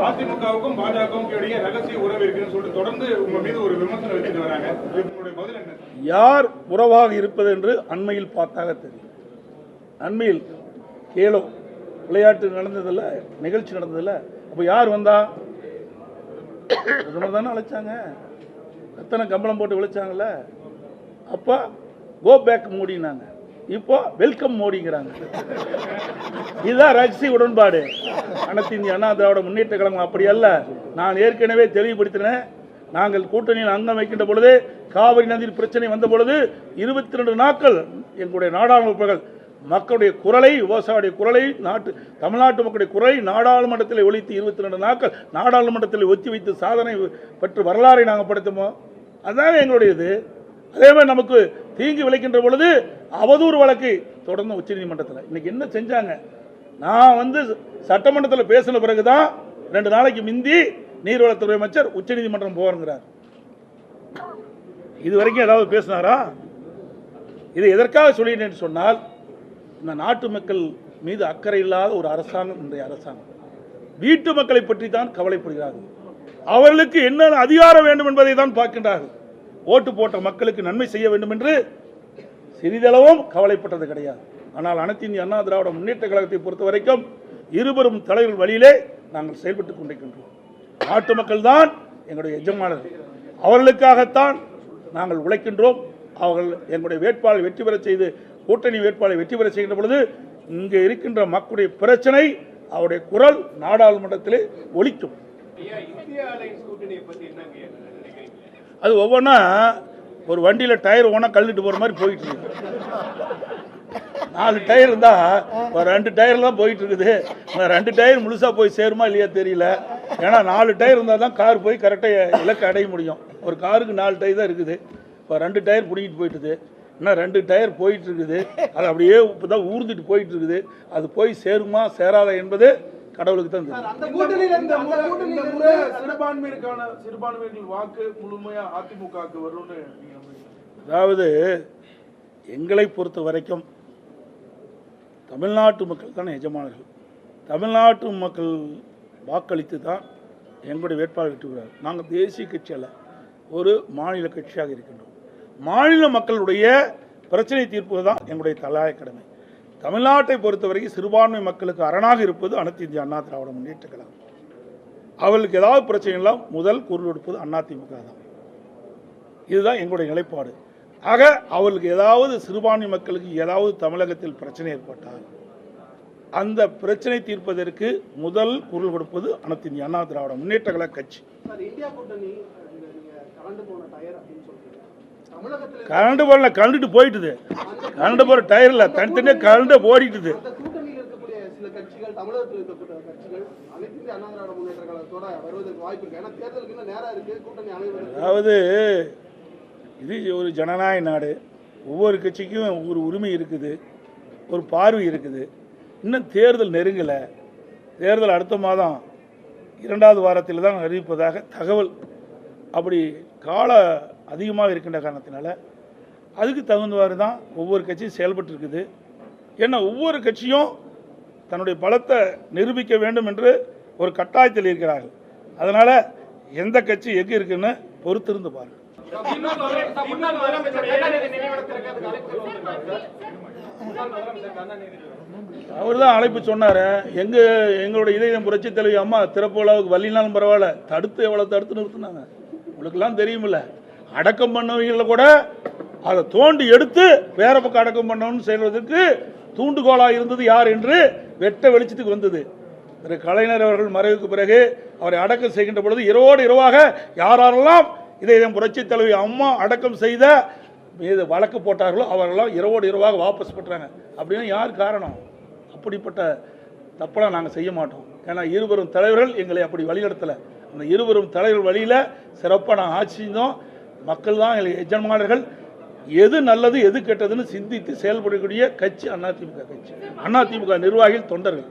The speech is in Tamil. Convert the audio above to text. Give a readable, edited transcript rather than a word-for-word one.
அதிமுகவுக்கும் பாஜகவுக்கும் இடையே ரகசிய உறவு இருக்குன்னு சொல்லிட்டு தொடர்ந்து உங்க மீது ஒரு விமர்சனம் வச்சுட்டு வராங்க. உங்களுடைய பதில் என்ன? யார் உறவாக இருப்பது என்று அண்மையில் பார்த்தாக தெரியும். அண்மையில் கேலோ விளையாட்டு நடந்ததில்ல, நிகழ்ச்சி நடந்ததில்ல, அப்போ யார் வந்தா? பிரதமர் தானே அழைச்சாங்க, எத்தனை கம்பளம் போட்டு விளைச்சாங்கல்ல. அப்போ கோ பேக் மோடினாங்க, இப்போ வெல்கம் மோடிங்கிறாங்க. இதுதான் ரகசிய உடன்பாடு. அனைத்து இந்திய அண்ணா திராவிட முன்னேற்ற கழகம் அப்படி அல்ல. நான் ஏற்கனவே தெளிவுபடுத்தினேன். நாங்கள் கூட்டணியில் அங்கம் வைக்கின்ற பொழுது, காவிரி நதியில் பிரச்சனை வந்த பொழுது 22 நாட்கள் எங்களுடைய நாடாளுமன்றங்கள் மக்களுடைய குரலை, விவசாயியுடைய குரலை, தமிழ்நாட்டு மக்களுடைய குரலை நாடாளுமன்றத்தில் ஒலித்து 22 நாட்கள் நாடாளுமன்றத்தில் ஒத்தி வைத்து சாதனை பெற்று வரலாறை நாங்கள் படுத்துமோ. அதுதான் எங்களுடைய இது. அதே மாதிரி நமக்கு தீங்கு விளைக்கின்ற பொழுது அவதூறு வழக்கு தொடர்ந்து உச்சநீதிமன்றத்தில். இன்னைக்கு என்ன செஞ்சாங்க? நான் சட்டமன்றத்தில் பேசின பிறகுதான் 2 நாளைக்கு முந்தி நீர்வளத்துறை அமைச்சர் உச்சநீதிமன்றம் போகிறார். இது வரைக்கும் ஏதாவது பேசினாரா? இதை எதற்காக சொல்லினேன்னு சொன்னால், இந்த நாட்டு மக்கள் மீது அக்கறை இல்லாத ஒரு அரசாங்கம் இன்றைய அரசாங்கம். வீட்டு மக்களை பற்றி தான் கவலைப்படுகிறார்கள். அவர்களுக்கு என்ன அதிகாரம் வேண்டும் என்பதை தான் பார்க்கின்றார்கள். ஓட்டு போட்ட மக்களுக்கு நன்மை செய்ய வேண்டும் என்று சிறிதளவும் கவலைப்பட்டது கிடையாது. ஆனால் அனைத்து இந்திய அண்ணா திராவிட முன்னேற்ற கழகத்தை பொறுத்த வரைக்கும் இருவரும் தலைவர்கள் வழியிலே நாங்கள் செயல்பட்டுக் கொண்டிருக்கின்றோம். நாட்டு மக்கள் தான் எங்களுடைய எஜமானர்கள். அவர்களுக்காகத்தான் நாங்கள் உழைக்கின்றோம். அவர்கள் எங்களுடைய வேட்பாளரை வெற்றி பெற செய்து, கூட்டணி வேட்பாளரை வெற்றி பெற செய்கின்ற பொழுது இங்கே இருக்கின்ற மக்களுடைய பிரச்சனை, அவருடைய குரல் நாடாளுமன்றத்திலே ஒலிக்கும். அது ஒவ்வொன்றா ஒரு வண்டியில் டயர் ஒவ்வொன்றா கழுவிட்டு போகிற மாதிரி போயிட்டு இருக்கு. 4 டயர் இருந்தால் ஒரு 2 டயர் தான் போயிட்டு இருக்குது. 2 டயர் முழுசாக போய் சேருமா இல்லையா தெரியல. ஏன்னா 4 டயர் இருந்தால் தான் கார் போய் கரெக்டாக இலக்கு அடைய முடியும். ஒரு காருக்கு 4 டயர் தான் இருக்குது. இப்போ 2 டயர் பிடிக்கிட்டு போயிட்டுது. இன்னும் 2 டயர் போயிட்டு இருக்குது. அது அப்படியே இப்போ தான் ஊர்ந்துட்டு போயிட்டு இருக்குது. அது போய் சேருமா சேராதா என்பது கடவுளுக்கு தான் தெரியும். சிறுபான்மையினர்கள் வாக்கு முழுமையா அதிமுகவுக்கு வரும்னு. அதாவது எங்களை பொறுத்த வரைக்கும் தமிழ்நாட்டு மக்கள் தான் எஜமானர்கள். தமிழ்நாட்டு மக்கள் வாக்களித்து தான் எங்களுடைய வேட்பாளர் வெற்றுகிறார். நாங்கள் தேசிய கட்சி அல்ல, ஒரு மாநில கட்சியாக இருக்கின்றோம். மாநில மக்களுடைய பிரச்சனை தீர்ப்பது தான் எங்களுடைய தலையாய கடமை. தமிழ்நாட்டை பொறுத்தவரைக்கும் சிறுபான்மை மக்களுக்கு அரணாக இருப்பது அனைத்து இந்திய அண்ணா திராவிட முன்னேற்ற கழகம். அவர்களுக்கு ஏதாவது பிரச்சனைலாம் முதல் குரல் கொடுப்பது அதிமுக தான். இதுதான் எங்களுடைய நிலைப்பாடு. ஆக அவர்களுக்கு ஏதாவது சிறுபான்மை மக்களுக்கு ஏதாவது தமிழகத்தில் பிரச்சனை ஏற்பட்டால் அந்த பிரச்சனை தீர்ப்பதற்கு முதல் குரல் கொடுப்பது அனைத்து இந்திய அண்ணா திராவிட முன்னேற்ற கழக கட்சி. கரண்ட் போடல, கரண்ட் போயிட்டுது. கரண்ட் போற டயர்ல தனித்தனியா கரண்ட் ஓடிட்டுது. அதாவது இது ஒரு ஜனநாயக நாடு. ஒவ்வொரு கட்சிக்கும் ஒவ்வொரு உரிமை இருக்குது, ஒரு பார்வை இருக்குது. இன்னும் தேர்தல் நெருங்கலை. தேர்தல் அடுத்த மாதம் 2வது வாரத்தில் தான் அறிவிப்பதாக தகவல். அப்படி கால அதிகமாக இருக்கின்ற காரணத்தினால அதுக்கு தகுந்தவாறு தான் ஒவ்வொரு கட்சியும் செயல்பட்டு இருக்குது. ஏன்னா ஒவ்வொரு கட்சியும் தன்னுடைய பலத்தை நிரூபிக்க வேண்டும் என்று ஒரு கட்டாயத்தில் இருக்கிறார்கள். அதனால் எந்த கட்சி எங்கே இருக்குன்னு பொறுத்திருந்து பாருங்கள். அவர் தான் அழைப்பு சொன்னார். எங்களுடைய இதயம் புரட்சி தலைவி அம்மா திறப்பு விழாவுக்கு வள்ளினாலும் பரவாயில்ல, தடுத்து எவ்வளோ தடுத்து நிறுத்தினாங்க உங்களுக்கெல்லாம் தெரியுமில்ல. அடக்கம் பண்ணவங்கள கூட அதை தோண்டி எடுத்து வேற பக்கம் அடக்கம் பண்ணணும்னு செய்வதற்கு தூண்டுகோலாக இருந்தது யார் என்று வெட்ட வெளிச்சத்துக்கு வந்தது. திரு கலைஞர் அவர்கள் மறைவுக்கு பிறகு அவரை அடக்கம் செய்கின்ற பொழுது இரவோடு இரவாக யாரெல்லாம் இதயம் புரட்சி தலைவி அம்மா அடக்கம் செய்த மீது வழக்கு போட்டார்களோ அவர்களெல்லாம் இரவோடு இரவாக வாபஸ் பெற்றாங்க. அப்படின்னா யார் காரணம்? அப்படிப்பட்ட தப்பெல்லாம் நாங்கள் செய்ய மாட்டோம். ஏன்னா இருவரும் தலைவர்கள் எங்களை அப்படி வழிநடத்தலை. அந்த இருவரும் தலைவர்கள் வழியில் சிறப்பாக நாங்கள் ஆட்சி செஞ்சோம். மக்கள் தான் எங்களுக்கு எஜமானர்கள். எது நல்லது எது கெட்டதுன்னு சிந்தித்து செயல்படக்கூடிய கட்சி அதிமுக கட்சி. அதிமுக நிர்வாகிகள், தொண்டர்கள்.